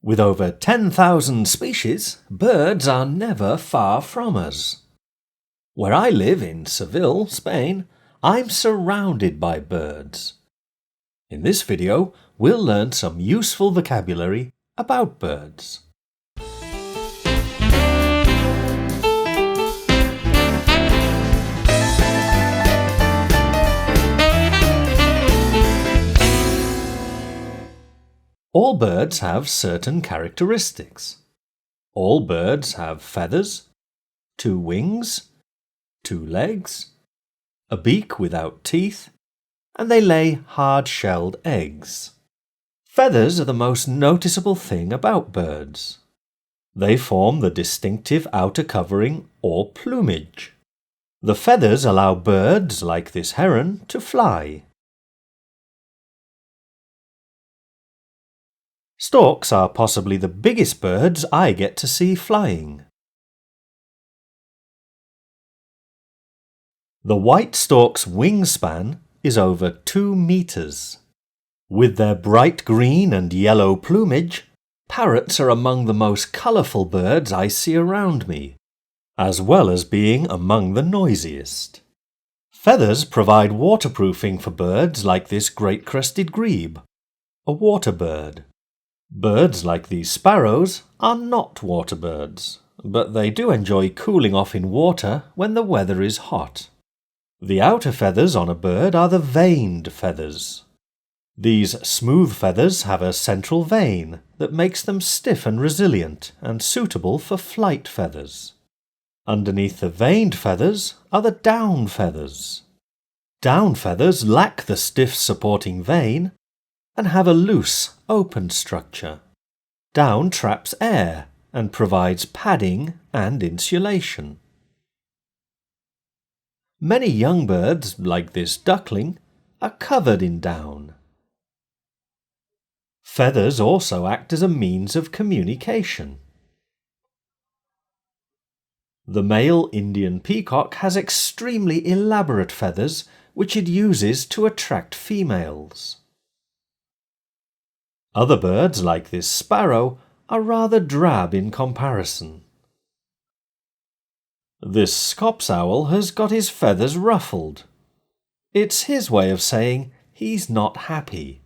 With over 10,000 species, birds are never far from us. Where I live in Seville, Spain, I'm surrounded by birds. In this video, we'll learn some useful vocabulary about birds. All birds have certain characteristics. All birds have feathers, 2 wings, 2 legs, a beak without teeth, and they lay hard-shelled eggs. Feathers are the most noticeable thing about birds. They form the distinctive outer covering or plumage. The feathers allow birds, like this heron, to fly. Storks are possibly the biggest birds I get to see flying. The white stork's wingspan is over 2 meters. With their bright green and yellow plumage, parrots are among the most colourful birds I see around me, as well as being among the noisiest. Feathers provide waterproofing for birds like this great-crested grebe, a water bird. Birds like these sparrows are not water birds, but they do enjoy cooling off in water when the weather is hot. The outer feathers on a bird are the vaned feathers. These smooth feathers have a central vein that makes them stiff and resilient and suitable for flight feathers. Underneath the vaned feathers are the down feathers. Down feathers lack the stiff supporting vein and have a loose, open structure. Down traps air and provides padding and insulation. Many young birds, like this duckling, are covered in down. Feathers also act as a means of communication. The male Indian peacock has extremely elaborate feathers which it uses to attract females. Other birds, like this sparrow, are rather drab in comparison. This scops owl has got his feathers ruffled. It's his way of saying he's not happy.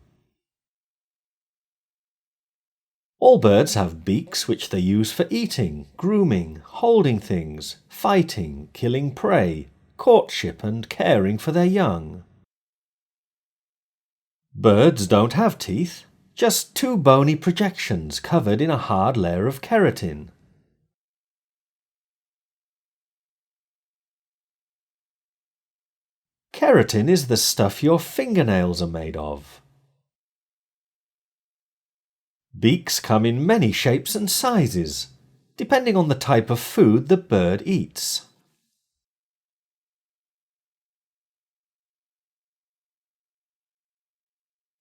All birds have beaks which they use for eating, grooming, holding things, fighting, killing prey, courtship and caring for their young. Birds don't have teeth, just 2 bony projections covered in a hard layer of keratin. Keratin is the stuff your fingernails are made of. Beaks come in many shapes and sizes, depending on the type of food the bird eats.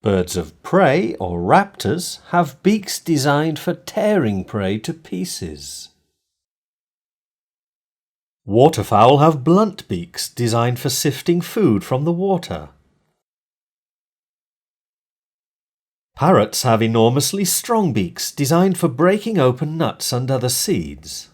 Birds of prey, or raptors, have beaks designed for tearing prey to pieces. Waterfowl have blunt beaks designed for sifting food from the water. Parrots have enormously strong beaks designed for breaking open nuts and other seeds.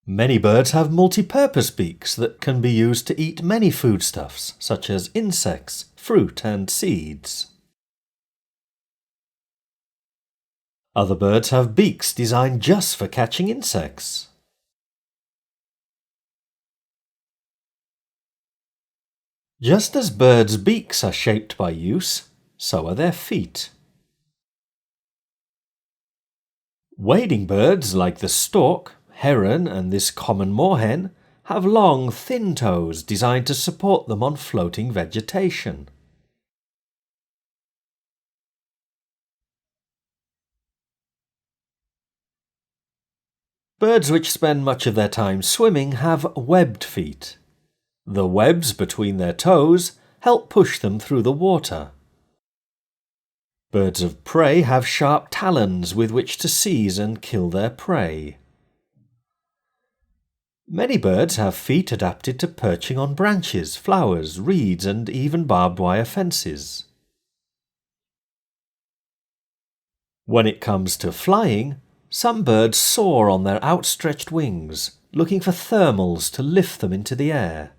Many birds have multi-purpose beaks that can be used to eat many foodstuffs, such as insects, fruit and seeds. Other birds have beaks designed just for catching insects. Just as birds' beaks are shaped by use, so are their feet. Wading birds like the stork, heron and this common moorhen have long, thin toes designed to support them on floating vegetation. Birds which spend much of their time swimming have webbed feet. The webs between their toes help push them through the water. Birds of prey have sharp talons with which to seize and kill their prey. Many birds have feet adapted to perching on branches, flowers, reeds and even barbed wire fences. When it comes to flying, some birds soar on their outstretched wings, looking for thermals to lift them into the air.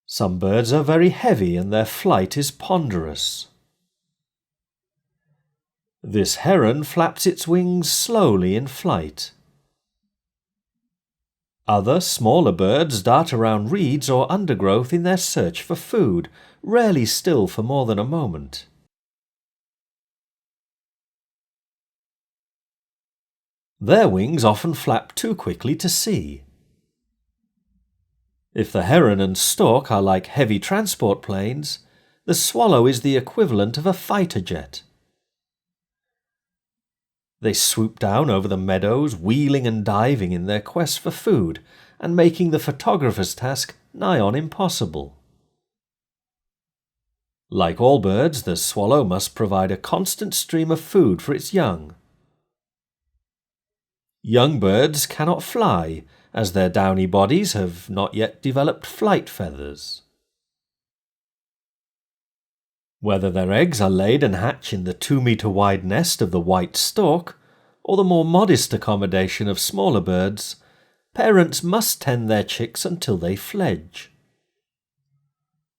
Some birds are very heavy and their flight is ponderous. This heron flaps its wings slowly in flight. Other, smaller birds dart around reeds or undergrowth in their search for food, rarely still for more than a moment. Their wings often flap too quickly to see. If the heron and stork are like heavy transport planes, the swallow is the equivalent of a fighter jet. They swoop down over the meadows, wheeling and diving in their quest for food, and making the photographer's task nigh on impossible. Like all birds, the swallow must provide a constant stream of food for its young. Young birds cannot fly, as their downy bodies have not yet developed flight feathers. Whether their eggs are laid and hatch in the 2-meter wide nest of the white stork, or the more modest accommodation of smaller birds, parents must tend their chicks until they fledge.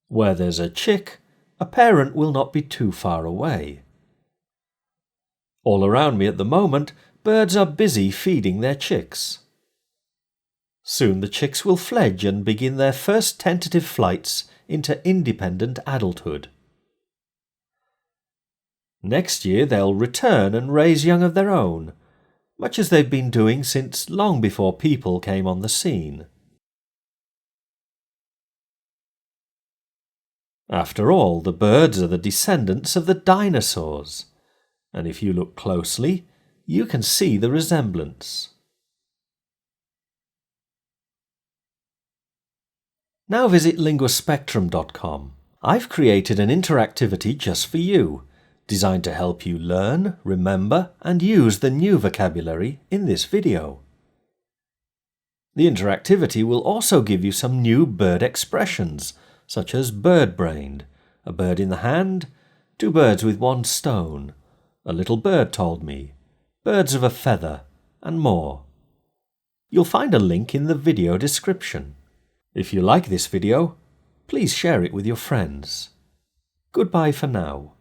Where there's a chick, a parent will not be too far away. All around me at the moment, birds are busy feeding their chicks. Soon the chicks will fledge and begin their first tentative flights into independent adulthood. Next year they'll return and raise young of their own, much as they've been doing since long before people came on the scene. After all, the birds are the descendants of the dinosaurs, and if you look closely, you can see the resemblance. Now visit linguaspectrum.com. I've created an interactivity just for you, designed to help you learn, remember, and use the new vocabulary in this video. The interactivity will also give you some new bird expressions, such as bird-brained, a bird in the hand, 2 birds with 1 stone, a little bird told me, birds of a feather, and more. You'll find a link in the video description. If you like this video, please share it with your friends. Goodbye for now.